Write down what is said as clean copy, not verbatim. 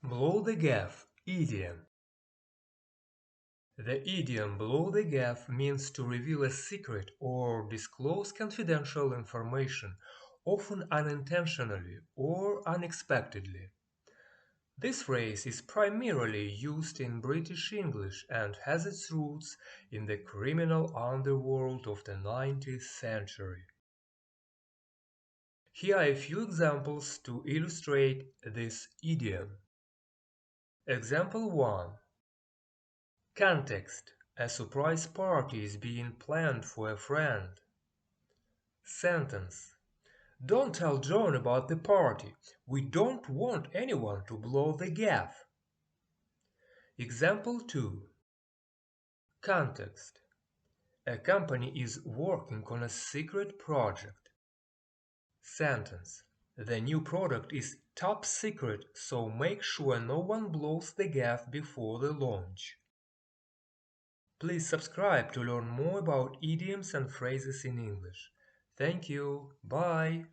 Blow the gaff, idiom. The idiom blow the gaff means to reveal a secret or disclose confidential information, often unintentionally or unexpectedly. This phrase is primarily used in British English and has its roots in the criminal underworld of the 19th century. Here are a few examples to illustrate this idiom. Example 1. Context: a surprise party is being planned for a friend. Sentence: don't tell John about the party. We don't want anyone to blow the gaff. Example 2. Context: a company is working on a secret project. Sentence: the new product is top secret, so make sure no one blows the gaff before the launch. Please subscribe to learn more about idioms and phrases in English. Thank you. Bye.